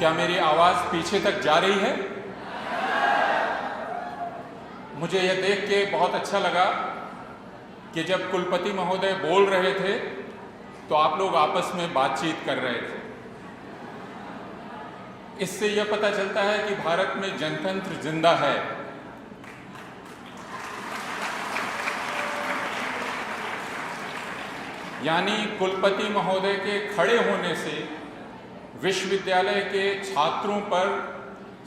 क्या मेरी आवाज पीछे तक जा रही है? मुझे यह देख के बहुत अच्छा लगा कि जब कुलपति महोदय बोल रहे थे तो आप लोग आपस में बातचीत कर रहे थे। इससे यह पता चलता है कि भारत में जनतंत्र जिंदा है। यानी कुलपति महोदय के खड़े होने से विश्वविद्यालय के छात्रों पर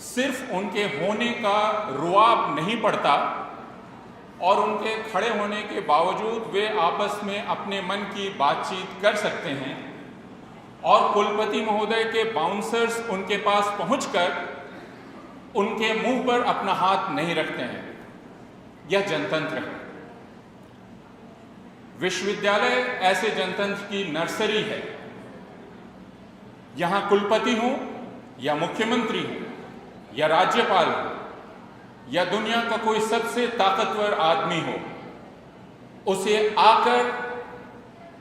सिर्फ उनके होने का रुआब नहीं पड़ता और उनके खड़े होने के बावजूद वे आपस में अपने मन की बातचीत कर सकते हैं और कुलपति महोदय के बाउंसर्स उनके पास पहुंचकर उनके मुंह पर अपना हाथ नहीं रखते हैं। यह जनतंत्र है। विश्वविद्यालय ऐसे जनतंत्र की नर्सरी है। यहां कुलपति हो या मुख्यमंत्री हो या राज्यपाल हो या दुनिया का कोई सबसे ताकतवर आदमी हो, उसे आकर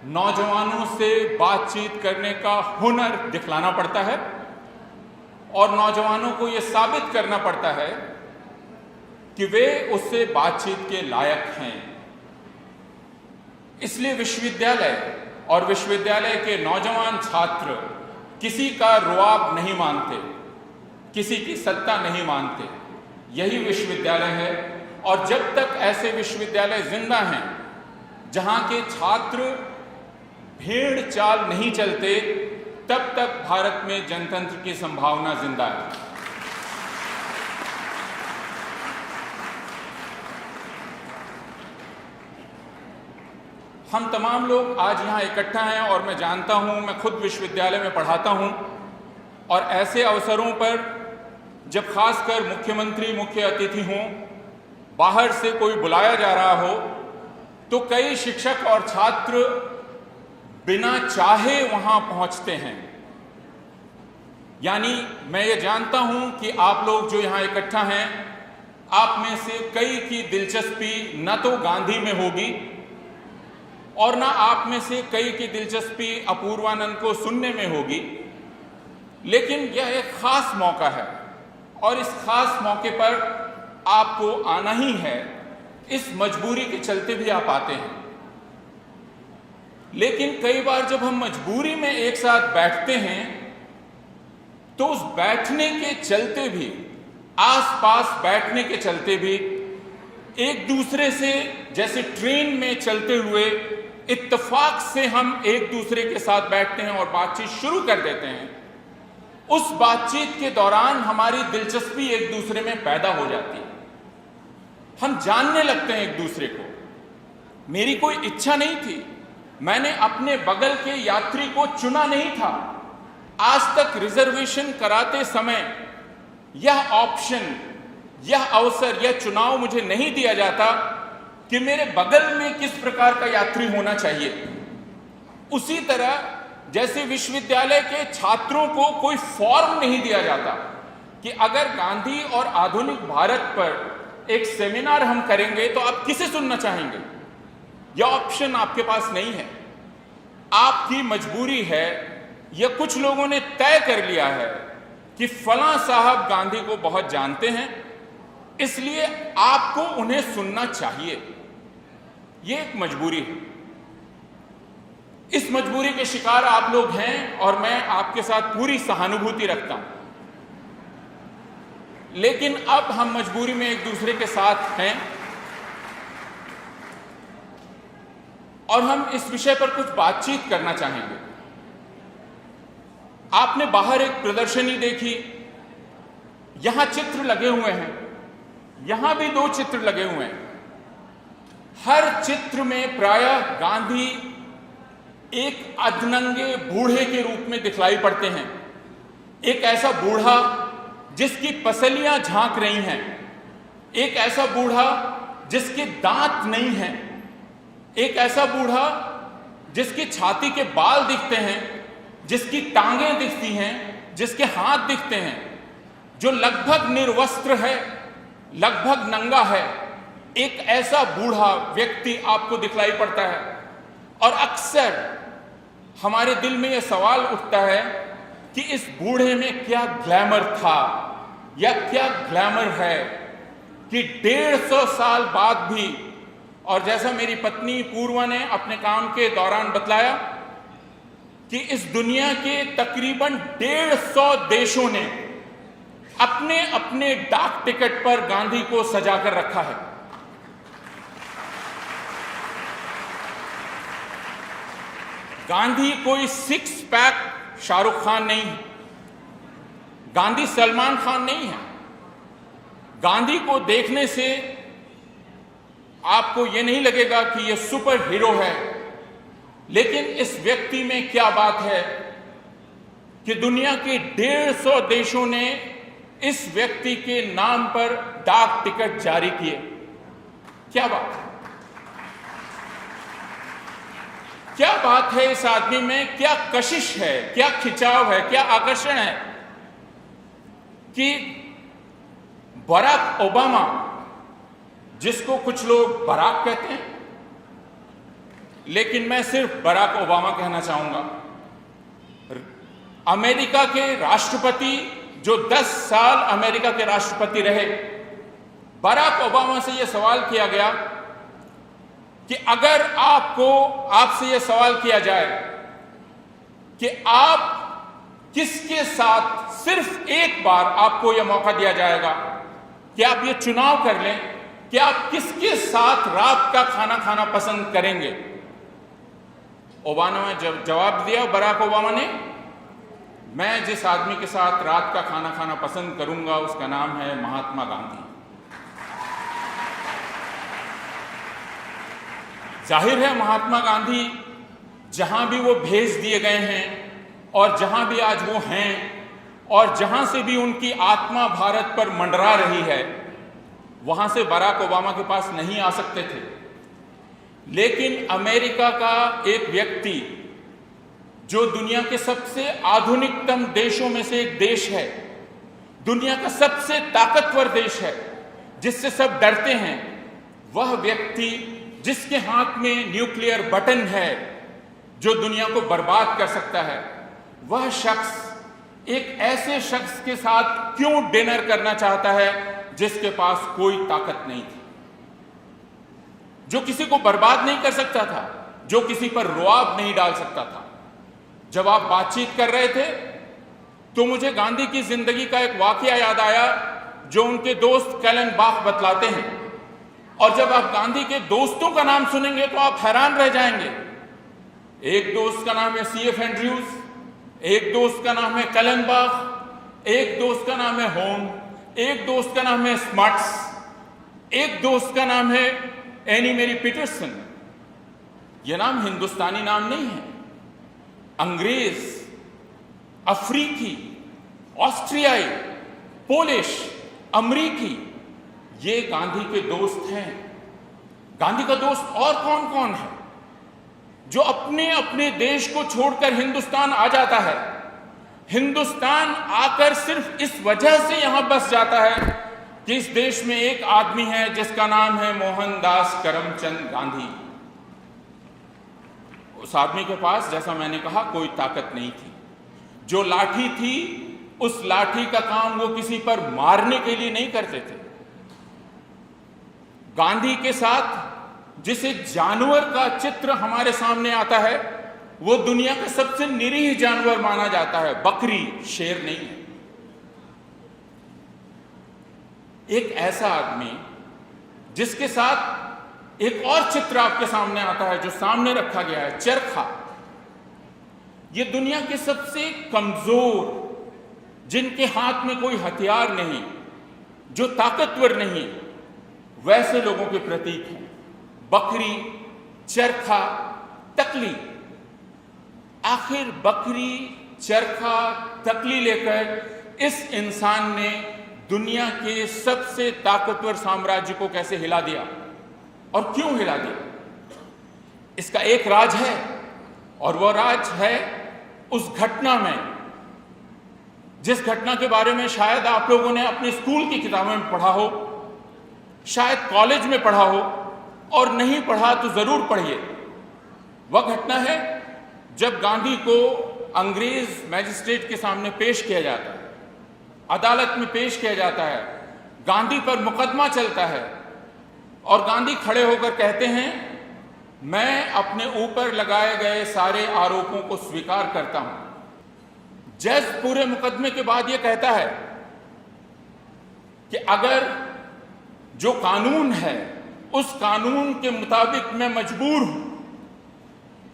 नौजवानों से बातचीत करने का हुनर दिखलाना पड़ता है और नौजवानों को यह साबित करना पड़ता है कि वे उससे बातचीत के लायक हैं। इसलिए विश्वविद्यालय और विश्वविद्यालय के नौजवान छात्र किसी का रुआब नहीं मानते, किसी की सत्ता नहीं मानते। यही विश्वविद्यालय है और जब तक ऐसे विश्वविद्यालय जिंदा हैं जहां के छात्र भेड़ चाल नहीं चलते, तब तक भारत में जनतंत्र की संभावना जिंदा है। हम तमाम लोग आज यहाँ इकट्ठा हैं और मैं जानता हूँ, मैं खुद विश्वविद्यालय में पढ़ाता हूँ और ऐसे अवसरों पर जब खासकर मुख्यमंत्री मुख्य अतिथि हों, बाहर से कोई बुलाया जा रहा हो, तो कई शिक्षक और छात्र बिना चाहे वहां पहुंचते हैं। यानी मैं ये जानता हूं कि आप लोग जो यहाँ इकट्ठा हैं, आप में से कई की दिलचस्पी न तो गांधी में होगी और ना आप में से कई की दिलचस्पी अपूर्वानंद को सुनने में होगी, लेकिन यह एक खास मौका है और इस खास मौके पर आपको आना ही है। इस मजबूरी के चलते भी आप आते हैं। लेकिन कई बार जब हम मजबूरी में एक साथ बैठते हैं तो उस बैठने के चलते भी, आसपास बैठने के चलते भी एक दूसरे से, जैसे ट्रेन में चलते हुए इत्तेफाक से हम एक दूसरे के साथ बैठते हैं और बातचीत शुरू कर देते हैं। उस बातचीत के दौरान हमारी दिलचस्पी एक दूसरे में पैदा हो जाती है। हम जानने लगते हैं एक दूसरे को। मेरी कोई इच्छा नहीं थी, मैंने अपने बगल के यात्री को चुना नहीं था। आज तक रिजर्वेशन कराते समय यह ऑप्शन, यह अवसर, यह चुनाव मुझे नहीं दिया जाता कि मेरे बगल में किस प्रकार का यात्री होना चाहिए। उसी तरह जैसे विश्वविद्यालय के छात्रों को कोई फॉर्म नहीं दिया जाता कि अगर गांधी और आधुनिक भारत पर एक सेमिनार हम करेंगे तो आप किसे सुनना चाहेंगे। यह ऑप्शन आपके पास नहीं है। आपकी मजबूरी है, यह कुछ लोगों ने तय कर लिया है कि फलां साहब गांधी को बहुत जानते हैं, इसलिए आपको उन्हें सुनना चाहिए। यह एक मजबूरी है। इस मजबूरी के शिकार आप लोग हैं और मैं आपके साथ पूरी सहानुभूति रखता हूं। लेकिन अब हम मजबूरी में एक दूसरे के साथ हैं और हम इस विषय पर कुछ बातचीत करना चाहेंगे। आपने बाहर एक प्रदर्शनी देखी, यहां चित्र लगे हुए हैं, यहां भी 2 चित्र लगे हुए हैं। हर चित्र में प्रायः गांधी एक अधनंगे बूढ़े के रूप में दिखलाई पड़ते हैं। एक ऐसा बूढ़ा जिसकी पसलियां झांक रही हैं, एक ऐसा बूढ़ा जिसके दांत नहीं हैं, एक ऐसा बूढ़ा जिसकी छाती के बाल दिखते हैं, जिसकी टांगें दिखती हैं, जिसके हाथ दिखते हैं, जो लगभग निर्वस्त्र है, लगभग नंगा है। एक ऐसा बूढ़ा व्यक्ति आपको दिखलाई पड़ता है और अक्सर हमारे दिल में यह सवाल उठता है कि इस बूढ़े में क्या ग्लैमर था या क्या ग्लैमर है कि 150 साल बाद भी, और जैसा मेरी पत्नी पूर्वा ने अपने काम के दौरान बतलाया कि इस दुनिया के तकरीबन 150 देशों ने अपने अपने डाक टिकट पर गांधी को सजाकर रखा है। गांधी कोई 6 पैक शाहरुख खान नहीं है, गांधी सलमान खान नहीं है। गांधी को देखने से आपको यह नहीं लगेगा कि यह सुपर हीरो है, लेकिन इस व्यक्ति में क्या बात है कि दुनिया के 150 देशों ने इस व्यक्ति के नाम पर डाक टिकट जारी किए। क्या बात है, क्या बात है इस आदमी में, क्या कशिश है, क्या खिंचाव है, क्या आकर्षण है कि बराक ओबामा, जिसको कुछ लोग बराक कहते हैं, लेकिन मैं सिर्फ बराक ओबामा कहना चाहूंगा, अमेरिका के राष्ट्रपति जो 10 साल अमेरिका के राष्ट्रपति रहे, बराक ओबामा से यह सवाल किया गया कि अगर आपसे यह सवाल किया जाए कि आप किसके साथ, सिर्फ एक बार आपको यह मौका दिया जाएगा कि आप यह चुनाव कर लें कि आप किसके साथ रात का खाना खाना पसंद करेंगे। ओबामा ने जब जवाब दिया, बराक ओबामा ने, मैं जिस आदमी के साथ रात का खाना खाना पसंद करूंगा उसका नाम है महात्मा गांधी। जाहिर है महात्मा गांधी जहां भी वो भेज दिए गए हैं और जहां भी आज वो हैं और जहां से भी उनकी आत्मा भारत पर मंडरा रही है, वहां से बराक ओबामा के पास नहीं आ सकते थे। लेकिन अमेरिका का एक व्यक्ति जो दुनिया के सबसे आधुनिकतम देशों में से एक देश है, दुनिया का सबसे ताकतवर देश है, जिससे सब डरते हैं, वह व्यक्ति जिसके हाथ में न्यूक्लियर बटन है जो दुनिया को बर्बाद कर सकता है, वह शख्स एक ऐसे शख्स के साथ क्यों डिनर करना चाहता है जिसके पास कोई ताकत नहीं थी, जो किसी को बर्बाद नहीं कर सकता था, जो किसी पर रुआब नहीं डाल सकता था। जब आप बातचीत कर रहे थे तो मुझे गांधी की जिंदगी का एक वाकया याद आया जो उनके दोस्त कैलेनबाख बतलाते हैं, और जब आप गांधी के दोस्तों का नाम सुनेंगे तो आप हैरान रह जाएंगे। एक दोस्त का नाम है C.F. एंड्रयूज, एक दोस्त का नाम है कैलेनबाख, एक दोस्त का नाम है होन, एक दोस्त का नाम है स्मार्ट्स, एक दोस्त का नाम है एनी मेरी पीटरसन। यह नाम हिंदुस्तानी नाम नहीं है, अंग्रेज, अफ्रीकी, ऑस्ट्रियाई, पोलिश, अमरीकी, ये गांधी के दोस्त हैं। गांधी का दोस्त और कौन कौन है जो अपने अपने देश को छोड़कर हिंदुस्तान आ जाता है, हिंदुस्तान आकर सिर्फ इस वजह से यहां बस जाता है कि इस देश में एक आदमी है जिसका नाम है मोहनदास करमचंद गांधी। उस आदमी के पास, जैसा मैंने कहा, कोई ताकत नहीं थी। जो लाठी थी, उस लाठी का काम वो किसी पर मारने के लिए नहीं करते थे। गांधी के साथ जिसे जानवर का चित्र हमारे सामने आता है, वो दुनिया का सबसे निरीह जानवर माना जाता है, बकरी, शेर नहीं है। एक ऐसा आदमी जिसके साथ एक और चित्र आपके सामने आता है जो सामने रखा गया है, चरखा। ये दुनिया के सबसे कमजोर, जिनके हाथ में कोई हथियार नहीं, जो ताकतवर नहीं, वैसे लोगों के प्रतीक हैं बकरी, चरखा, तकली। आखिर बकरी, चरखा, तकली लेकर इस इंसान ने दुनिया के सबसे ताकतवर साम्राज्य को कैसे हिला दिया और क्यों हिला दिया? इसका एक राज है, और वह राज है उस घटना में, जिस घटना के बारे में शायद आप लोगों ने अपने स्कूल की किताबों में पढ़ा हो, शायद कॉलेज में पढ़ा हो, और नहीं पढ़ा तो जरूर पढ़िए। वह घटना है जब गांधी को अंग्रेज मैजिस्ट्रेट के सामने पेश किया जाता है, अदालत में पेश किया जाता है, गांधी पर मुकदमा चलता है और गांधी खड़े होकर कहते हैं, मैं अपने ऊपर लगाए गए सारे आरोपों को स्वीकार करता हूं। जज पूरे मुकदमे के बाद यह कहता है कि अगर जो कानून है उस कानून के मुताबिक मैं मजबूर हूं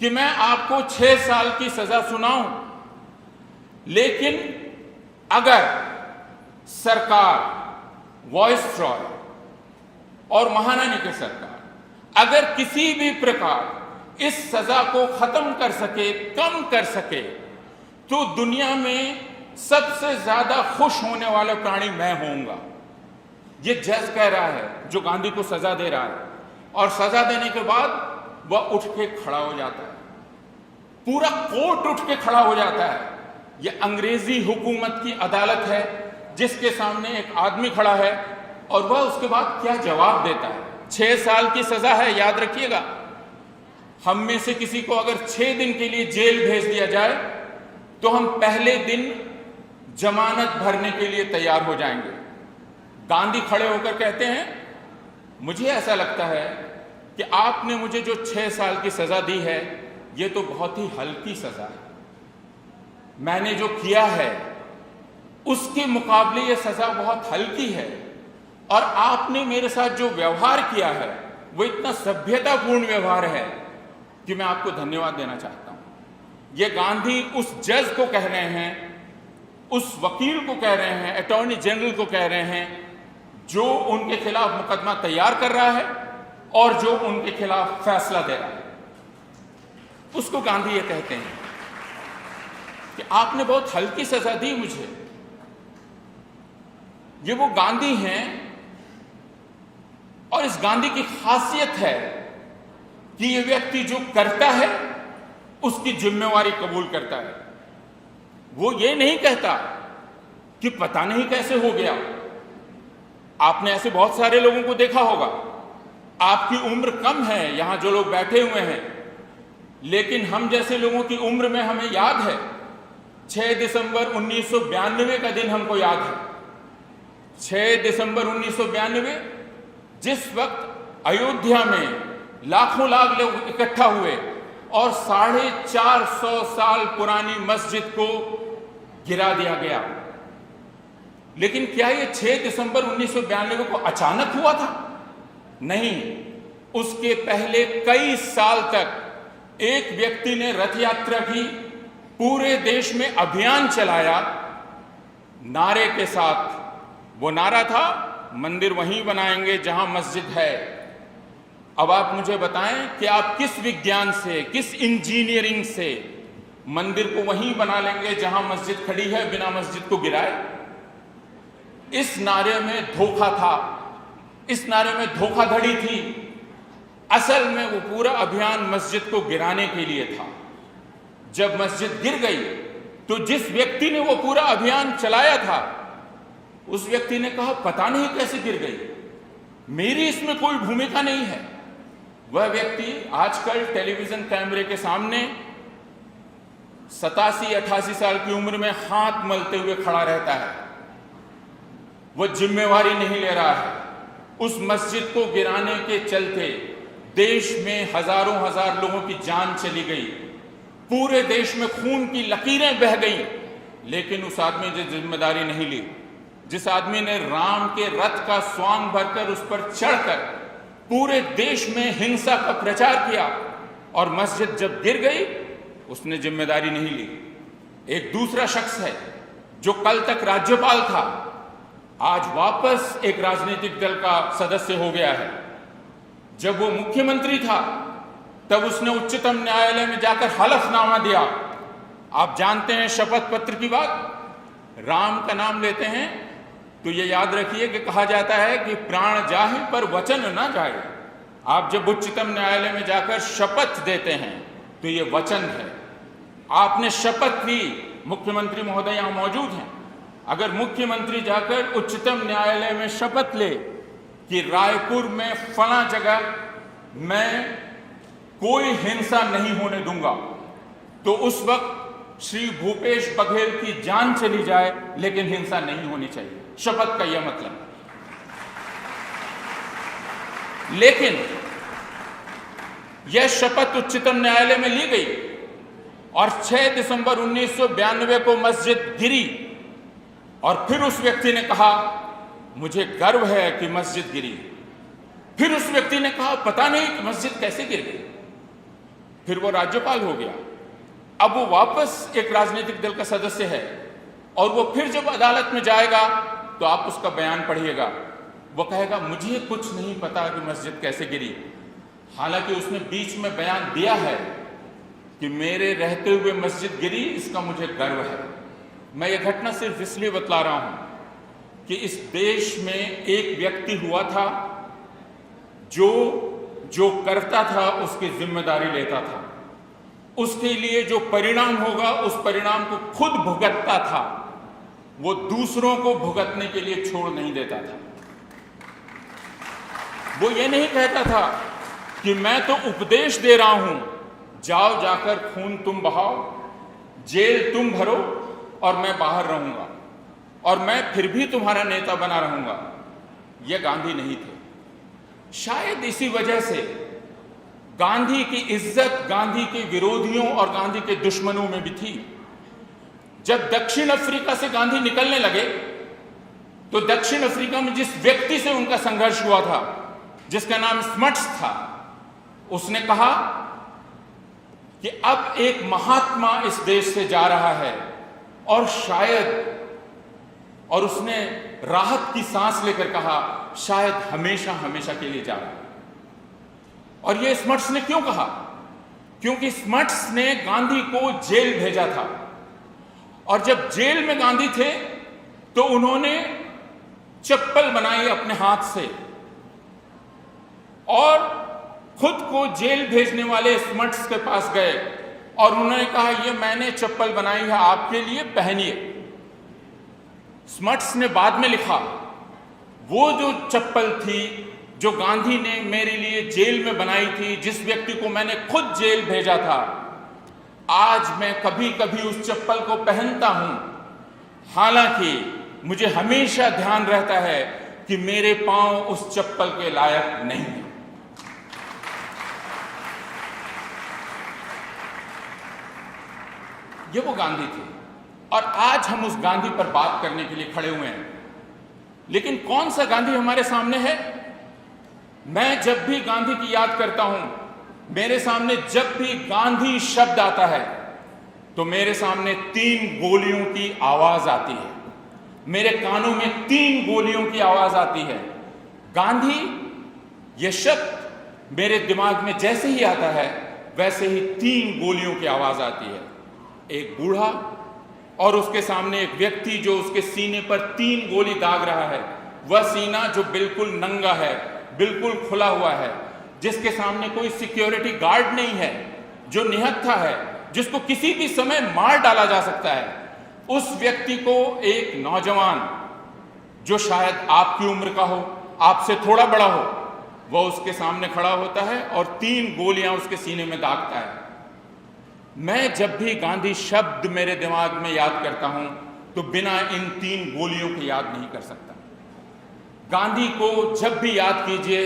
कि मैं आपको 6 साल की सजा सुनाऊं, लेकिन अगर सरकार, वॉइसरॉय और महारानी की सरकार अगर किसी भी प्रकार इस सजा को खत्म कर सके, कम कर सके, तो दुनिया में सबसे ज्यादा खुश होने वाला प्राणी मैं होऊंगा। ये जज कह रहा है जो गांधी को सजा दे रहा है, और सजा देने के बाद वह उठ के खड़ा हो जाता है, पूरा कोर्ट उठ के खड़ा हो जाता है। यह अंग्रेजी हुकूमत की अदालत है जिसके सामने एक आदमी खड़ा है और वह उसके बाद क्या जवाब देता है। 6 साल की सजा है, याद रखिएगा। हम में से किसी को अगर 6 दिन के लिए जेल भेज दिया जाए तो हम पहले दिन जमानत भरने के लिए तैयार हो जाएंगे। गांधी खड़े होकर कहते हैं, मुझे ऐसा लगता है कि आपने मुझे जो 6 साल की सजा दी है ये तो बहुत ही हल्की सजा है। मैंने जो किया है उसके मुकाबले ये सजा बहुत हल्की है, और आपने मेरे साथ जो व्यवहार किया है वो इतना सभ्यतापूर्ण व्यवहार है कि मैं आपको धन्यवाद देना चाहता हूं। ये गांधी उस जज को कह रहे हैं, उस वकील को कह रहे हैं, अटॉर्नी जनरल को कह रहे हैं जो उनके खिलाफ मुकदमा तैयार कर रहा है और जो उनके खिलाफ फैसला दे रहा है। उसको गांधी ये कहते हैं कि आपने बहुत हल्की सजा दी मुझे। ये वो गांधी हैं, और इस गांधी की खासियत है कि ये व्यक्ति जो करता है उसकी जिम्मेवारी कबूल करता है। वो ये नहीं कहता कि पता नहीं कैसे हो गया। आपने ऐसे बहुत सारे लोगों को देखा होगा, आपकी उम्र कम है यहां जो लोग बैठे हुए हैं, लेकिन हम जैसे लोगों की उम्र में हमें याद है 6 दिसंबर 1992 का दिन हमको याद है। 6 दिसंबर 1992, जिस वक्त अयोध्या में लाखों लाख लोग इकट्ठा हुए और 450 साल पुरानी मस्जिद को गिरा दिया गया। लेकिन क्या ये 6 दिसंबर 1992 को अचानक हुआ था? नहीं, उसके पहले कई साल तक एक व्यक्ति ने रथ यात्रा की, पूरे देश में अभियान चलाया नारे के साथ। वो नारा था, मंदिर वहीं बनाएंगे जहां मस्जिद है। अब आप मुझे बताएं कि आप किस विज्ञान से, किस इंजीनियरिंग से मंदिर को वहीं बना लेंगे जहां मस्जिद खड़ी है बिना मस्जिद को गिराए? इस नारे में धोखा था, इस नारे में धोखाधड़ी थी। असल में वो पूरा अभियान मस्जिद को गिराने के लिए था। जब मस्जिद गिर गई तो जिस व्यक्ति ने वो पूरा अभियान चलाया था उस व्यक्ति ने कहा, पता नहीं कैसे गिर गई, मेरी इसमें कोई भूमिका नहीं है। वह व्यक्ति आजकल टेलीविजन कैमरे के सामने 87-88 साल की उम्र में हाथ मलते हुए खड़ा रहता है। वो जिम्मेवारी नहीं ले रहा है। उस मस्जिद को गिराने के चलते देश में हजारों हजार लोगों की जान चली गई, पूरे देश में खून की लकीरें बह गई, लेकिन उस आदमी ने जिम्मेदारी नहीं ली। जिस आदमी ने राम के रथ का स्वांग भरकर उस पर चढ़कर पूरे देश में हिंसा का प्रचार किया और मस्जिद जब गिर गई उसने जिम्मेदारी नहीं ली। एक दूसरा शख्स है जो कल तक राज्यपाल था, आज वापस एक राजनीतिक दल का सदस्य हो गया है। जब वो मुख्यमंत्री था तब उसने उच्चतम न्यायालय में जाकर हलफनामा दिया। आप जानते हैं शपथ पत्र की बात, राम का नाम लेते हैं तो ये याद रखिए कि कहा जाता है कि प्राण जाहे पर वचन ना जाए। आप जब उच्चतम न्यायालय में जाकर शपथ देते हैं तो ये वचन है। आपने शपथ ली, मुख्यमंत्री महोदय यहां मौजूद हैं, अगर मुख्यमंत्री जाकर उच्चतम न्यायालय में शपथ ले कि रायपुर में फला जगह मैं कोई हिंसा नहीं होने दूंगा, तो उस वक्त श्री भूपेश बघेल की जान चली जाए, लेकिन हिंसा नहीं होनी चाहिए। शपथ का यह मतलब। लेकिन यह शपथ उच्चतम न्यायालय में ली गई और 6 दिसंबर 1992 को मस्जिद गिरी और फिर उस व्यक्ति ने कहा मुझे गर्व है कि मस्जिद गिरी। फिर उस व्यक्ति ने कहा पता नहीं कि मस्जिद कैसे गिर गई। फिर वो राज्यपाल हो गया। अब वो वापस एक राजनीतिक दल का सदस्य है और वो फिर जब अदालत में जाएगा तो आप उसका बयान पढ़िएगा। वो कहेगा मुझे कुछ नहीं पता कि मस्जिद कैसे गिरी, हालांकि उसने बीच में बयान दिया है कि मेरे रहते हुए मस्जिद गिरी, इसका मुझे गर्व है। मैं ये घटना सिर्फ इसलिए बतला रहा हूं कि इस देश में एक व्यक्ति हुआ था जो करता था उसकी जिम्मेदारी लेता था, उसके लिए जो परिणाम होगा उस परिणाम को खुद भुगतता था, वो दूसरों को भुगतने के लिए छोड़ नहीं देता था। वो ये नहीं कहता था कि मैं तो उपदेश दे रहा हूं, जाओ जाकर खून तुम बहाओ, जेल तुम भरो और मैं बाहर रहूंगा और मैं फिर भी तुम्हारा नेता बना रहूंगा। ये गांधी नहीं थे। शायद इसी वजह से गांधी की इज्जत गांधी के विरोधियों और गांधी के दुश्मनों में भी थी। जब दक्षिण अफ्रीका से गांधी निकलने लगे तो दक्षिण अफ्रीका में जिस व्यक्ति से उनका संघर्ष हुआ था, जिसका नाम स्मट्स था, उसने कहा कि अब एक महात्मा इस देश से जा रहा है और शायद, और उसने राहत की सांस लेकर कहा शायद हमेशा हमेशा के लिए जा रहा है। और ये स्मट्स ने क्यों कहा? क्योंकि स्मट्स ने गांधी को जेल भेजा था और जब जेल में गांधी थे तो उन्होंने चप्पल बनाई अपने हाथ से और खुद को जेल भेजने वाले स्मट्स के पास गए और उन्होंने कहा ये मैंने चप्पल बनाई है आपके लिए, पहनिए। स्मट्स ने बाद में लिखा वो जो चप्पल थी जो गांधी ने मेरे लिए जेल में बनाई थी, जिस व्यक्ति को मैंने खुद जेल भेजा था, आज मैं कभी कभी उस चप्पल को पहनता हूं, हालांकि मुझे हमेशा ध्यान रहता है कि मेरे पांव उस चप्पल के लायक नहीं हैं। ये वो गांधी थे और आज हम उस गांधी पर बात करने के लिए खड़े हुए हैं। लेकिन कौन सा गांधी हमारे सामने है? मैं जब भी गांधी की याद करता हूं, मेरे सामने जब भी गांधी शब्द आता है तो मेरे सामने 3 गोलियों की आवाज आती है, मेरे कानों में 3 गोलियों की आवाज आती है। गांधी ये शब्द मेरे दिमाग में जैसे ही आता है वैसे ही 3 गोलियों की आवाज आती है। एक बूढ़ा और उसके सामने एक व्यक्ति जो उसके सीने पर 3 गोली दाग रहा है, वह सीना जो बिल्कुल नंगा है, बिल्कुल खुला हुआ है, जिसके सामने कोई सिक्योरिटी गार्ड नहीं है, जो निहत्था है, जिसको किसी भी समय मार डाला जा सकता है। उस व्यक्ति को एक नौजवान जो शायद आपकी उम्र का हो, आपसे थोड़ा बड़ा हो, वह उसके सामने खड़ा होता है और 3 गोलियां उसके सीने में दागता है। मैं जब भी गांधी शब्द मेरे दिमाग में याद करता हूं तो बिना इन 3 गोलियों को याद नहीं कर सकता। गांधी को जब भी याद कीजिए,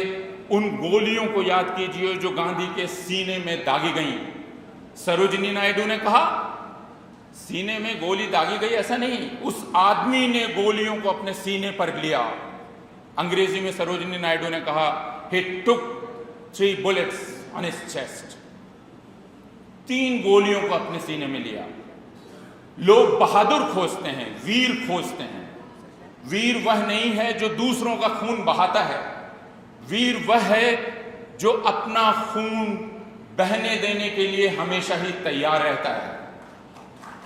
उन गोलियों को याद कीजिए जो गांधी के सीने में दागी गई। सरोजिनी नायडू ने कहा सीने में गोली दागी गई, ऐसा नहीं, उस आदमी ने गोलियों को अपने सीने पर लिया। अंग्रेजी में सरोजिनी नायडू ने कहा he took 3 bullets on his chest। 3 गोलियों को अपने सीने में लिया। लोग बहादुर खोजते हैं, वीर खोजते हैं। वीर वह नहीं है जो दूसरों का खून बहाता है, वीर वह है जो अपना खून बहने देने के लिए हमेशा ही तैयार रहता है।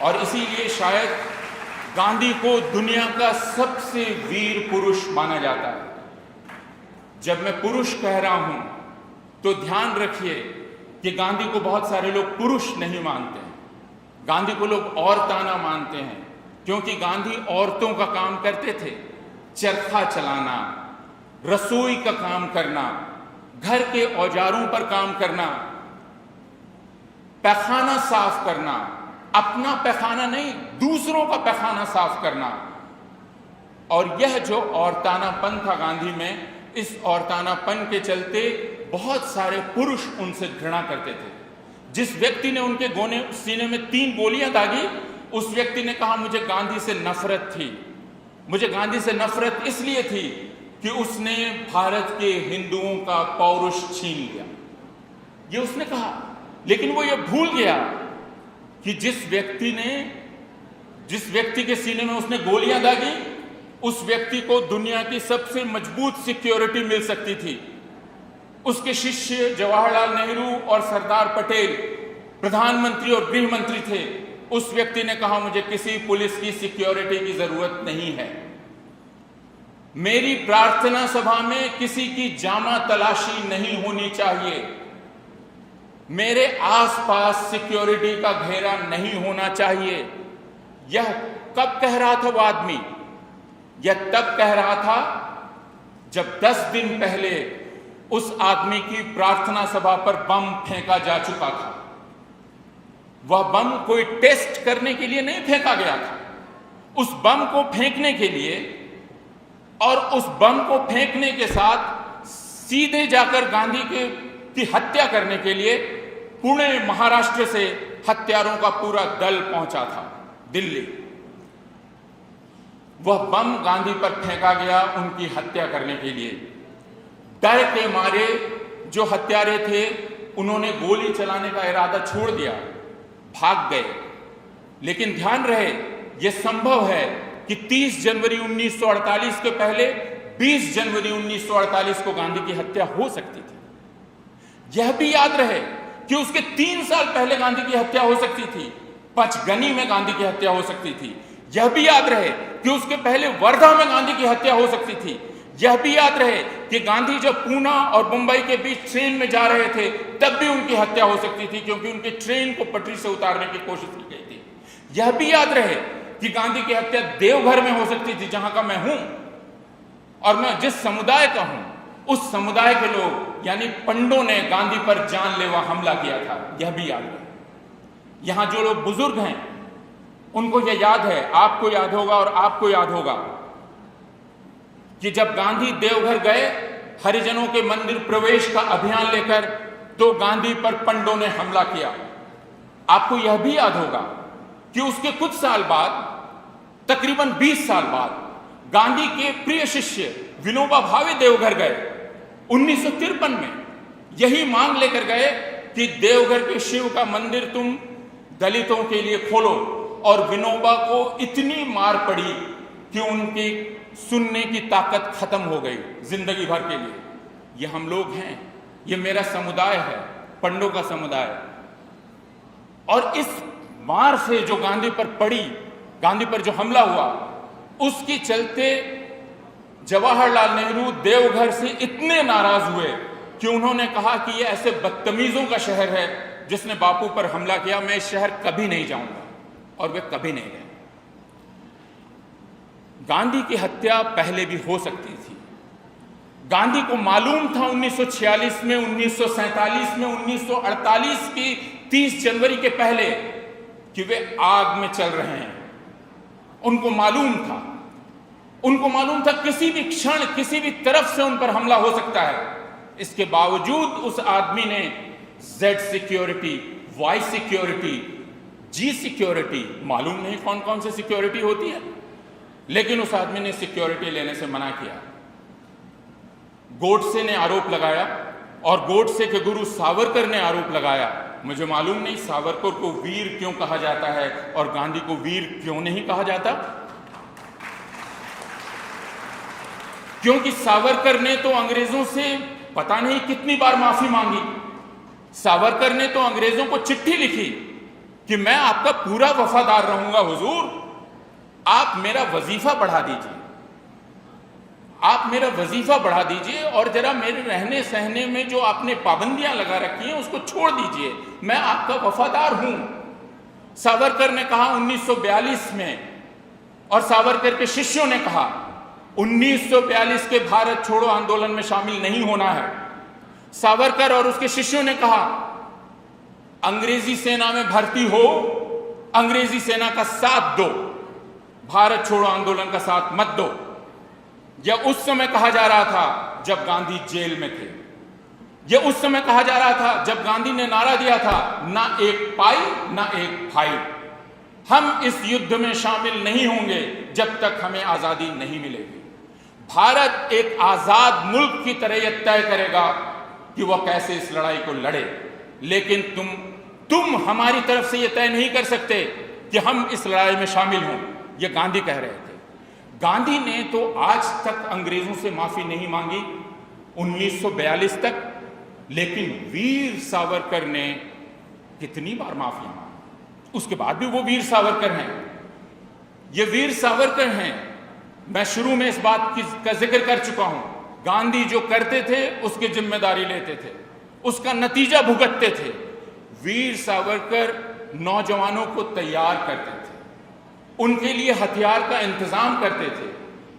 और इसीलिए शायद गांधी को दुनिया का सबसे वीर पुरुष माना जाता है। जब मैं पुरुष कह रहा हूं तो ध्यान रखिए कि गांधी को बहुत सारे लोग पुरुष नहीं मानते हैं, गांधी को लोग औरताना मानते हैं, क्योंकि गांधी औरतों का काम करते थे, चरखा चलाना, रसोई का काम करना, घर के औजारों पर काम करना, पैखाना साफ करना, अपना पैखाना नहीं, दूसरों का पैखाना साफ करना। और यह जो औरतानापन था गांधी में, इस औरतानापन के चलते बहुत सारे पुरुष उनसे घृणा करते थे। जिस व्यक्ति ने उनके सीने में 3 गोलियां दागी, उस व्यक्ति ने कहा मुझे गांधी से नफरत थी। मुझे गांधी से नफरत इसलिए थी कि उसने भारत के हिंदुओं का पौरुष छीन लिया, ये उसने कहा। लेकिन वो ये भूल गया कि जिस व्यक्ति के सीने में उसने गोलियां दागी, उस व्यक्ति को दुनिया की सबसे मजबूत सिक्योरिटी मिल सकती थी। उसके शिष्य जवाहरलाल नेहरू और सरदार पटेल प्रधानमंत्री और गृह मंत्री थे। उस व्यक्ति ने कहा मुझे किसी पुलिस की सिक्योरिटी की जरूरत नहीं है। मेरी प्रार्थना सभा में किसी की जामा तलाशी नहीं होनी चाहिए। मेरे आसपास सिक्योरिटी का घेरा नहीं होना चाहिए। यह कब कह रहा था वो आदमी? यह तब कह रहा था जब 10 दिन पहले उस आदमी की प्रार्थना सभा पर बम फेंका जा चुका था। वह बम कोई टेस्ट करने के लिए नहीं फेंका गया था। उस बम को फेंकने के लिए और उस बम को फेंकने के साथ सीधे जाकर गांधी की हत्या करने के लिए पुणे महाराष्ट्र से हत्यारों का पूरा दल पहुंचा था दिल्ली। वह बम गांधी पर फेंका गया उनकी हत्या करने के लिए। डर के मारे जो हत्यारे थे उन्होंने गोली चलाने का इरादा छोड़ दिया, भाग गए। लेकिन ध्यान रहे, यह संभव है कि 30 जनवरी 1948 के पहले 20 जनवरी 1948 को गांधी की हत्या हो सकती थी। यह भी याद रहे कि उसके 3 साल पहले गांधी की हत्या हो सकती थी। पचगनी में गांधी की हत्या हो सकती थी। यह भी याद रहे कि उसके पहले वर्धा में गांधी की हत्या हो सकती थी। यह भी याद रहे कि गांधी जब पूना और मुंबई के बीच ट्रेन में जा रहे थे तब भी उनकी हत्या हो सकती थी, क्योंकि उनकी ट्रेन को पटरी से उतारने की कोशिश की गई थी। यह भी याद रहे कि गांधी की हत्या देवघर में हो सकती थी, जहां का मैं हूं और मैं जिस समुदाय का हूं, उस समुदाय के लोग यानी पंडों ने गांधी पर जानलेवा हमला किया था। यह भी याद रहे। यहां जो लोग बुजुर्ग हैं उनको यह याद है, आपको याद होगा और आपको याद होगा कि जब गांधी देवघर गए हरिजनों के मंदिर प्रवेश का अभियान लेकर, तो गांधी पर पंडों ने हमला किया। आपको यह भी याद होगा कि उसके कुछ साल बाद, तकरीबन 20 साल बाद, गांधी के प्रिय शिष्य विनोबा भावे देवघर गए 1953 में। यही मांग लेकर गए कि देवघर के शिव का मंदिर तुम दलितों के लिए खोलो। और विनोबा को इतनी मार पड़ी कि उनकी सुनने की ताकत खत्म हो गई जिंदगी भर के लिए। ये हम लोग हैं, ये मेरा समुदाय है, पंडों का समुदाय। और इस मार से जो गांधी पर पड़ी, गांधी पर जो हमला हुआ, उसके चलते जवाहरलाल नेहरू देवघर से इतने नाराज हुए कि उन्होंने कहा कि ये ऐसे बदतमीजों का शहर है जिसने बापू पर हमला किया, मैं इस शहर कभी नहीं जाऊंगा। और वे कभी नहीं गए। गांधी की हत्या पहले भी हो सकती थी। गांधी को मालूम था 1946 में, 1947 में, 1948 की 30 जनवरी के पहले कि वे आग में चल रहे हैं। उनको मालूम था, उनको मालूम था किसी भी क्षण किसी भी तरफ से उन पर हमला हो सकता है। इसके बावजूद उस आदमी ने Z security, Y security, G security, मालूम नहीं कौन कौन सी सिक्योरिटी होती है, लेकिन उस आदमी ने सिक्योरिटी लेने से मना किया। गोडसे ने आरोप लगाया और गोडसे के गुरु सावरकर ने आरोप लगाया। मुझे मालूम नहीं सावरकर को वीर क्यों कहा जाता है और गांधी को वीर क्यों नहीं कहा जाता, क्योंकि सावरकर ने तो अंग्रेजों से पता नहीं कितनी बार माफी मांगी। सावरकर ने तो अंग्रेजों को चिट्ठी लिखी कि मैं आपका पूरा वफादार रहूंगा हुजूर, आप मेरा वजीफा बढ़ा दीजिए, आप मेरा वजीफा बढ़ा दीजिए और जरा मेरे रहने सहने में जो आपने पाबंदियां लगा रखी हैं उसको छोड़ दीजिए, मैं आपका वफादार हूं। सावरकर ने कहा 1942 में, और सावरकर के शिष्यों ने कहा 1942 के भारत छोड़ो आंदोलन में शामिल नहीं होना है। सावरकर और उसके शिष्यों ने कहा अंग्रेजी सेना में भर्ती हो, अंग्रेजी सेना का साथ दो, भारत छोड़ो आंदोलन का साथ मत दो। यह उस समय कहा जा रहा था जब गांधी जेल में थे। यह उस समय कहा जा रहा था जब गांधी ने नारा दिया था, ना एक पाई ना एक भाई। हम इस युद्ध में शामिल नहीं होंगे जब तक हमें आजादी नहीं मिलेगी। भारत एक आजाद मुल्क की तरह यह तय करेगा कि वह कैसे इस लड़ाई को लड़े, लेकिन तुम हमारी तरफ से यह तय नहीं कर सकते कि हम इस लड़ाई में शामिल हों। यह गांधी कह रहे थे। गांधी ने तो आज तक अंग्रेजों से माफी नहीं मांगी, 1942 तक, लेकिन वीर सावरकर ने कितनी बार माफी मांगी। उसके बाद भी वो वीर सावरकर हैं। ये वीर सावरकर हैं। मैं शुरू में इस बात का जिक्र कर चुका हूं। गांधी जो करते थे उसकी जिम्मेदारी लेते थे, उसका नतीजा भुगतते थे। वीर सावरकर नौजवानों को तैयार करते थे, उनके लिए हथियार का इंतजाम करते थे,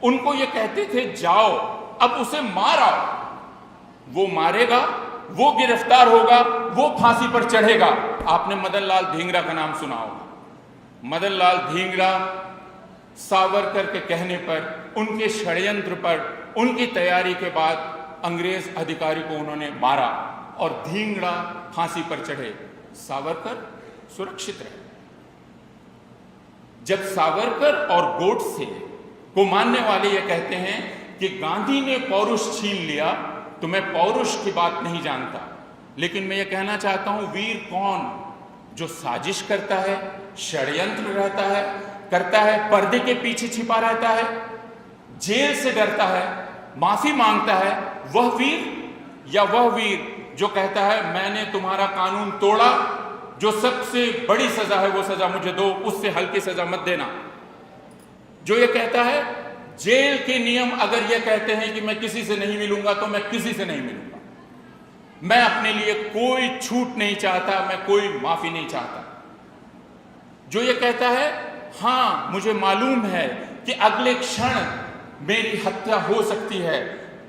उनको ये कहते थे जाओ अब उसे मार आओ। वो मारेगा, वो गिरफ्तार होगा, वो फांसी पर चढ़ेगा। आपने मदन लाल धींगरा का नाम सुना होगा। मदन लाल धींगरा सावरकर के कहने पर, उनके षड्यंत्र पर, उनकी तैयारी के बाद अंग्रेज अधिकारी को उन्होंने मारा और धींगरा फांसी पर चढ़े। सावरकर सुरक्षित रहे। जब सावरकर और गोडसे को मानने वाले ये कहते हैं कि गांधी ने पौरुष छीन लिया, तो मैं पौरुष की बात नहीं जानता, लेकिन मैं ये कहना चाहता हूं, वीर कौन? जो साजिश करता है, षड्यंत्र करता है, पर्दे के पीछे छिपा रहता है, जेल से डरता है, माफी मांगता है, वह वीर? या वह वीर जो कहता है मैंने तुम्हारा कानून तोड़ा, जो सबसे बड़ी सजा है वो सजा मुझे दो, उससे हल्की सजा मत देना। जो ये कहता है जेल के नियम अगर ये कहते हैं कि मैं किसी से नहीं मिलूंगा तो मैं किसी से नहीं मिलूंगा, मैं अपने लिए कोई छूट नहीं चाहता, मैं कोई माफी नहीं चाहता। जो ये कहता है हां मुझे मालूम है कि अगले क्षण मेरी हत्या हो सकती है,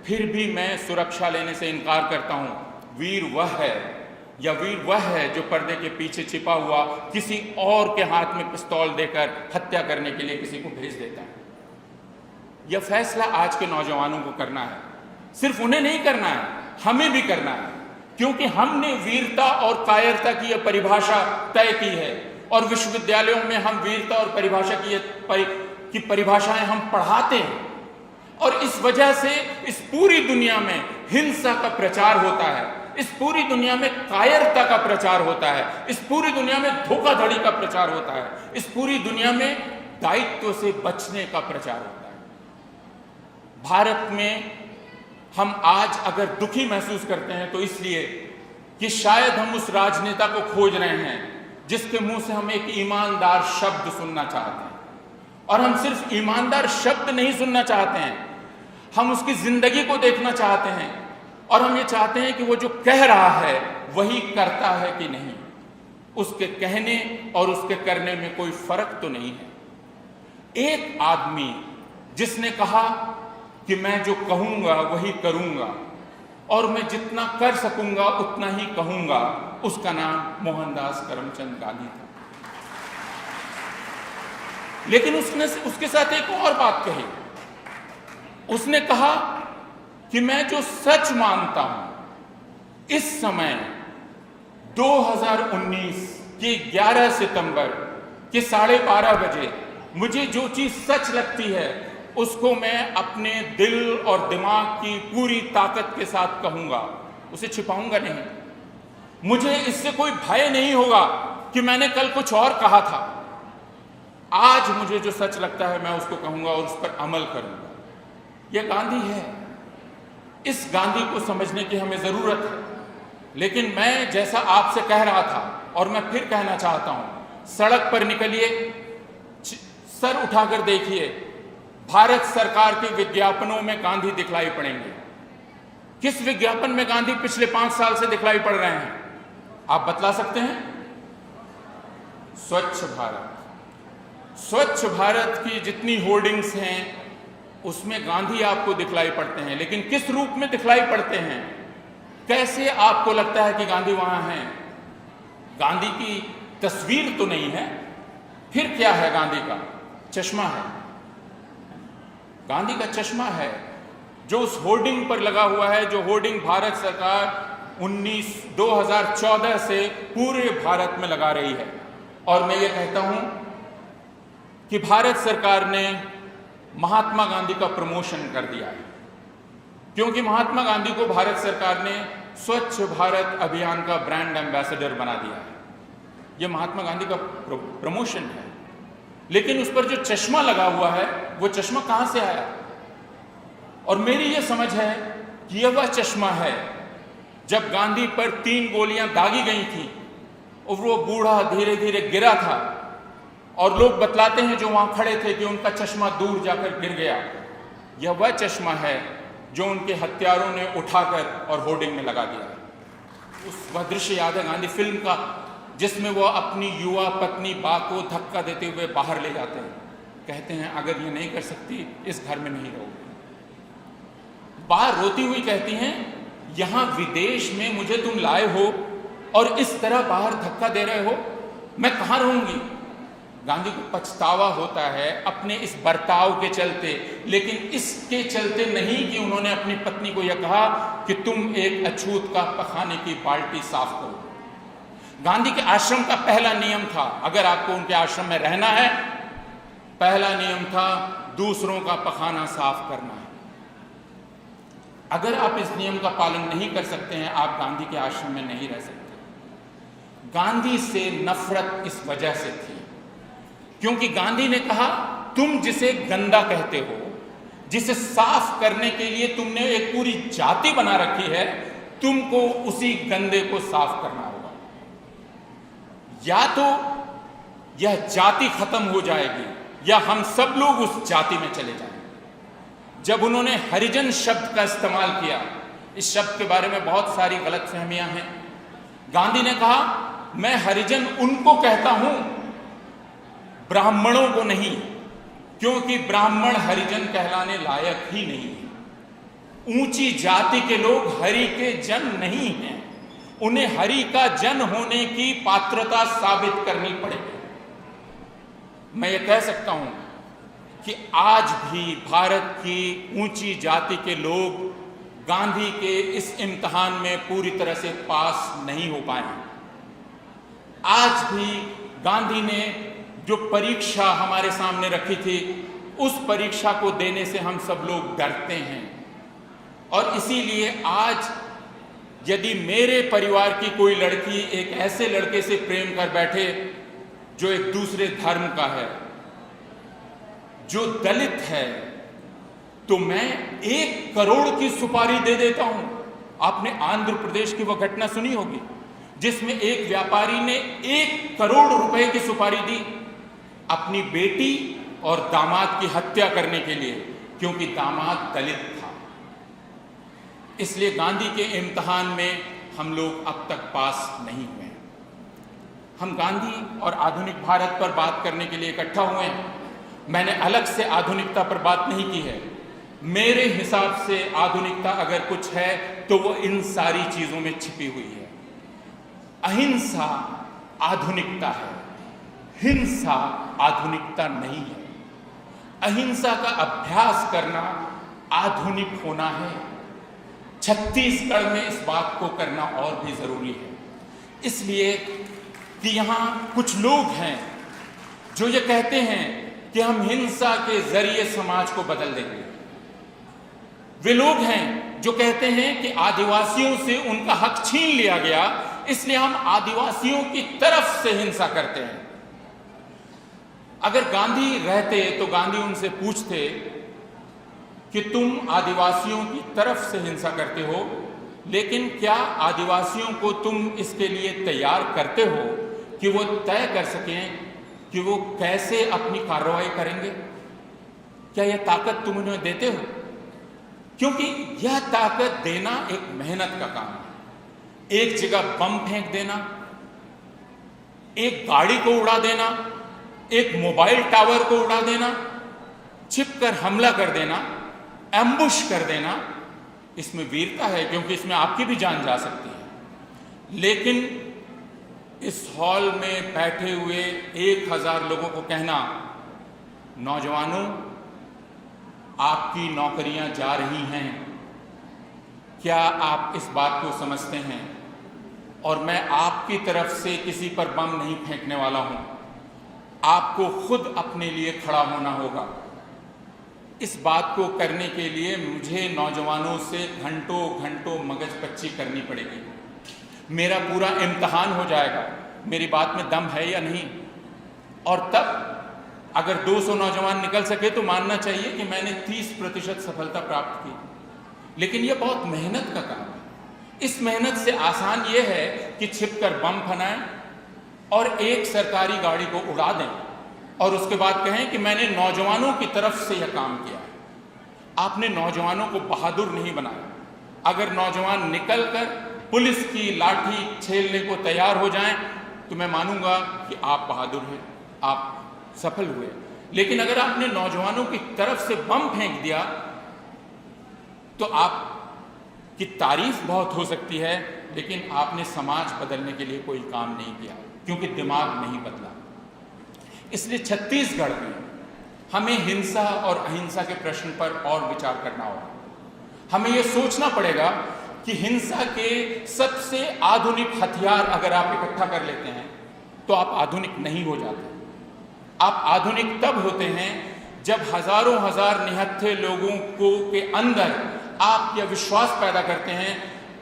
फिर भी मैं सुरक्षा लेने से इनकार करता हूं, वीर वह है, या वीर वह है जो पर्दे के पीछे छिपा हुआ किसी और के हाथ में पिस्तौल देकर हत्या करने के लिए किसी को भेज देता है। यह फैसला आज के नौजवानों को करना है। सिर्फ उन्हें नहीं करना है, हमें भी करना है, क्योंकि हमने वीरता और कायरता की यह परिभाषा तय की है और विश्वविद्यालयों में हम वीरता और परिभाषा की परिभाषाएं हम पढ़ाते हैं। और इस वजह से इस पूरी दुनिया में हिंसा का प्रचार होता है, इस पूरी दुनिया में कायरता का प्रचार होता है, इस पूरी दुनिया में धोखाधड़ी का प्रचार होता है, इस पूरी दुनिया में दायित्व से बचने का प्रचार होता है। भारत में हम आज अगर दुखी महसूस करते हैं तो इसलिए कि शायद हम उस राजनेता को खोज रहे हैं जिसके मुंह से हम एक ईमानदार शब्द सुनना चाहते हैं। और हम सिर्फ ईमानदार शब्द नहीं सुनना चाहते हैं, हम उसकी जिंदगी को देखना चाहते हैं और हम ये चाहते हैं कि वो जो कह रहा है वही करता है कि नहीं, उसके कहने और उसके करने में कोई फर्क तो नहीं है। एक आदमी जिसने कहा कि मैं जो कहूंगा वही करूंगा और मैं जितना कर सकूंगा उतना ही कहूंगा, उसका नाम मोहनदास करमचंद गांधी था। लेकिन उसने उसके साथ एक और बात कही। उसने कहा कि मैं जो सच मानता हूं, इस समय 2019 के 11 सितंबर के 12:30 बजे मुझे जो चीज सच लगती है उसको मैं अपने दिल और दिमाग की पूरी ताकत के साथ कहूंगा, उसे छिपाऊंगा नहीं। मुझे इससे कोई भय नहीं होगा कि मैंने कल कुछ और कहा था। आज मुझे जो सच लगता है मैं उसको कहूंगा और उस पर अमल करूंगा। यह गांधी है। इस गांधी को समझने की हमें जरूरत है। लेकिन मैं जैसा आपसे कह रहा था और मैं फिर कहना चाहता हूं, सड़क पर निकलिए, सर उठाकर देखिए, भारत सरकार के विज्ञापनों में गांधी दिखलाई पड़ेंगे। किस विज्ञापन में गांधी पिछले 5 साल से दिखलाई पड़ रहे हैं, आप बतला सकते हैं? स्वच्छ भारत। स्वच्छ भारत की जितनी होर्डिंग्स हैं उसमें गांधी आपको दिखलाई पड़ते हैं, लेकिन किस रूप में दिखलाई पड़ते हैं? कैसे आपको लगता है कि गांधी वहां हैं? गांधी की तस्वीर तो नहीं है, फिर क्या है गांधी का चश्मा है, गांधी का चश्मा है जो उस होर्डिंग पर लगा हुआ है, जो होर्डिंग भारत सरकार 2014 से पूरे भारत में लगा रही है। और मैं ये कहता हूं कि भारत सरकार ने महात्मा गांधी का प्रमोशन कर दिया है, क्योंकि महात्मा गांधी को भारत सरकार ने स्वच्छ भारत अभियान का ब्रांड एम्बेसडर बना दिया है। यह महात्मा गांधी का प्रमोशन है। लेकिन उस पर जो चश्मा लगा हुआ है, वो चश्मा कहां से आया? और मेरी यह समझ है कि यह वह चश्मा है जब गांधी पर 3 गोलियां दागी गई थी और वो बूढ़ा धीरे धीरे गिरा था, और लोग बतलाते हैं जो वहां खड़े थे कि उनका चश्मा दूर जाकर गिर गया। यह वह चश्मा है जो उनके हत्यारों ने उठाकर और होर्डिंग में लगा दिया। वह दृश्य याद है गांधी फिल्म का, जिसमें वो अपनी युवा पत्नी बा को धक्का देते हुए बाहर ले जाते हैं, कहते हैं अगर ये नहीं कर सकती इस घर में नहीं रहोगे। बा रोती हुई कहती हैं यहां विदेश में मुझे तुम लाए हो और इस तरह बाहर धक्का दे रहे हो, मैं कहां रहूंगी। गांधी को पछतावा होता है अपने इस बर्ताव के चलते, लेकिन इसके चलते नहीं कि उन्होंने अपनी पत्नी को यह कहा कि तुम एक अछूत का पखाने की बाल्टी साफ करो। गांधी के आश्रम का पहला नियम था, अगर आपको उनके आश्रम में रहना है, पहला नियम था दूसरों का पखाना साफ करना है। अगर आप इस नियम का पालन नहीं कर सकते हैं, आप गांधी के आश्रम में नहीं रह सकते। गांधी से नफरत इस वजह से थी क्योंकि गांधी ने कहा तुम जिसे गंदा कहते हो, जिसे साफ करने के लिए तुमने एक पूरी जाति बना रखी है, तुमको उसी गंदे को साफ करना होगा। या तो यह जाति खत्म हो जाएगी या हम सब लोग उस जाति में चले जाएंगे। जब उन्होंने हरिजन शब्द का इस्तेमाल किया, इस शब्द के बारे में बहुत सारी गलतफहमियां हैं। गांधी ने कहा मैं हरिजन उनको कहता हूं, ब्राह्मणों को नहीं, क्योंकि ब्राह्मण हरिजन कहलाने लायक ही नहीं है। ऊंची जाति के लोग हरि के जन नहीं हैं, उन्हें हरि का जन होने की पात्रता साबित करनी पड़ेगी। मैं ये कह सकता हूं कि आज भी भारत की ऊंची जाति के लोग गांधी के इस इम्तिहान में पूरी तरह से पास नहीं हो पाए। आज भी गांधी ने जो परीक्षा हमारे सामने रखी थी, उस परीक्षा को देने से हम सब लोग डरते हैं। और इसीलिए आज यदि मेरे परिवार की कोई लड़की एक ऐसे लड़के से प्रेम कर बैठे जो एक दूसरे धर्म का है, जो दलित है, तो मैं 1 करोड़ की सुपारी दे देता हूं। आपने आंध्र प्रदेश की वह घटना सुनी होगी जिसमें एक व्यापारी ने 1 करोड़ रुपए की सुपारी दी अपनी बेटी और दामाद की हत्या करने के लिए, क्योंकि दामाद दलित था। इसलिए गांधी के इम्तिहान में हम लोग अब तक पास नहीं हुए। हम गांधी और आधुनिक भारत पर बात करने के लिए इकट्ठा हुए हैं। मैंने अलग से आधुनिकता पर बात नहीं की है। मेरे हिसाब से आधुनिकता अगर कुछ है तो वो इन सारी चीजों में छिपी हुई है। अहिंसा आधुनिकता है, हिंसा आधुनिकता नहीं है। अहिंसा का अभ्यास करना आधुनिक होना है। छत्तीसगढ़ में इस बात को करना और भी जरूरी है, इसलिए कि यहां कुछ लोग हैं जो ये कहते हैं कि हम हिंसा के जरिए समाज को बदल देंगे। वे लोग हैं जो कहते हैं कि आदिवासियों से उनका हक छीन लिया गया, इसलिए हम आदिवासियों की तरफ से हिंसा करते हैं। अगर गांधी रहते तो गांधी उनसे पूछते कि तुम आदिवासियों की तरफ से हिंसा करते हो, लेकिन क्या आदिवासियों को तुम इसके लिए तैयार करते हो कि वो तय कर सकें कि वो कैसे अपनी कार्रवाई करेंगे? क्या यह ताकत तुम उन्हें देते हो? क्योंकि यह ताकत देना एक मेहनत का काम है। एक जगह बम फेंक देना, एक गाड़ी को उड़ा देना, एक मोबाइल टावर को उड़ा देना, छिपकर हमला कर देना, एम्बुश कर देना, इसमें वीरता है क्योंकि इसमें आपकी भी जान जा सकती है। लेकिन इस हॉल में बैठे हुए 1000 लोगों को कहना, नौजवानों, आपकी नौकरियां जा रही हैं, क्या आप इस बात को समझते हैं? और मैं आपकी तरफ से किसी पर बम नहीं फेंकने वाला हूं, आपको खुद अपने लिए खड़ा होना होगा। इस बात को करने के लिए मुझे नौजवानों से घंटों घंटों मगजपच्ची करनी पड़ेगी। मेरा पूरा इम्तहान हो जाएगा, मेरी बात में दम है या नहीं। और तब अगर 200 नौजवान निकल सके तो मानना चाहिए कि मैंने 30% सफलता प्राप्त की। लेकिन यह बहुत मेहनत का काम है। इस मेहनत से आसान यह है कि छिपकर बम फनाएं और एक सरकारी गाड़ी को उड़ा दें और उसके बाद कहें कि मैंने नौजवानों की तरफ से यह काम किया है। आपने नौजवानों को बहादुर नहीं बनाया। अगर नौजवान निकलकर पुलिस की लाठी झेलने को तैयार हो जाएं तो मैं मानूंगा कि आप बहादुर हैं, आप सफल हुए। लेकिन अगर आपने नौजवानों की तरफ से बम फेंक दिया तो आपकी तारीफ बहुत हो सकती है, लेकिन आपने समाज बदलने के लिए कोई काम नहीं किया, क्योंकि दिमाग नहीं बदला। इसलिए छत्तीसगढ़ में हमें हिंसा और अहिंसा के प्रश्न पर और विचार करना होगा। हमें यह सोचना पड़ेगा कि हिंसा के सबसे आधुनिक हथियार अगर आप इकट्ठा कर लेते हैं तो आप आधुनिक नहीं हो जाते। आप आधुनिक तब होते हैं जब हजारों हजार निहत्थे लोगों को के अंदर आप यह विश्वास पैदा करते हैं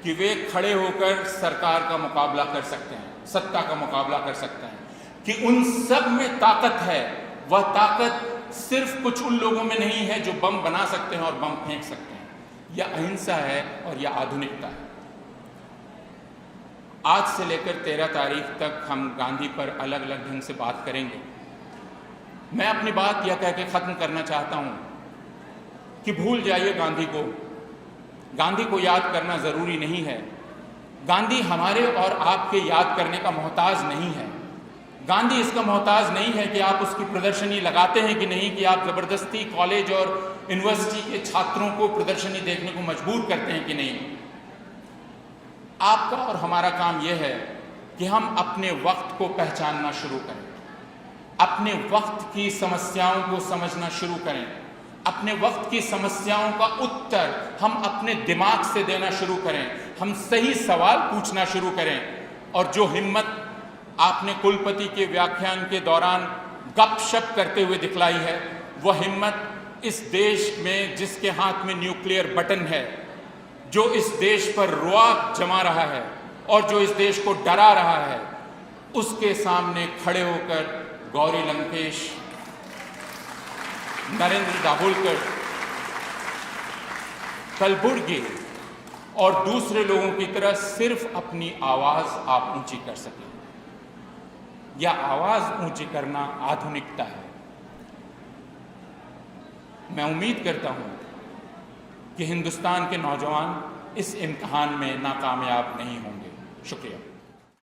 कि वे खड़े होकर सरकार का मुकाबला कर सकते हैं, सत्ता का मुकाबला कर सकते हैं, कि उन सब में ताकत है। वह ताकत सिर्फ कुछ उन लोगों में नहीं है जो बम बना सकते हैं और बम फेंक सकते हैं। यह अहिंसा है और यह आधुनिकता है। आज से लेकर 13 तारीख तक हम गांधी पर अलग अलग ढंग से बात करेंगे। मैं अपनी बात यह कह के खत्म करना चाहता हूं कि भूल जाइए गांधी को। गांधी को याद करना जरूरी नहीं है। गांधी हमारे और आपके याद करने का मोहताज नहीं है। गांधी इसका मोहताज नहीं है कि आप उसकी प्रदर्शनी लगाते हैं कि नहीं, कि आप जबरदस्ती कॉलेज और यूनिवर्सिटी के छात्रों को प्रदर्शनी देखने को मजबूर करते हैं कि नहीं। आपका और हमारा काम यह है कि हम अपने वक्त को पहचानना शुरू करें, अपने वक्त की समस्याओं को समझना शुरू करें, अपने वक्त की समस्याओं का उत्तर हम अपने दिमाग से देना शुरू करें, हम सही सवाल पूछना शुरू करें। और जो हिम्मत आपने कुलपति के व्याख्यान के दौरान गपशप करते हुए दिखलाई है, वह हिम्मत इस देश में जिसके हाथ में न्यूक्लियर बटन है, जो इस देश पर रुआब जमा रहा है और जो इस देश को डरा रहा है, उसके सामने खड़े होकर गौरी लंकेश, नरेंद्र दाभोलकर, कलबुर्गी और दूसरे लोगों की तरह सिर्फ अपनी आवाज आप ऊंची कर सकें। यह आवाज ऊंची करना आधुनिकता है। मैं उम्मीद करता हूं कि हिंदुस्तान के नौजवान इस इम्तिहान में नाकामयाब नहीं होंगे। शुक्रिया।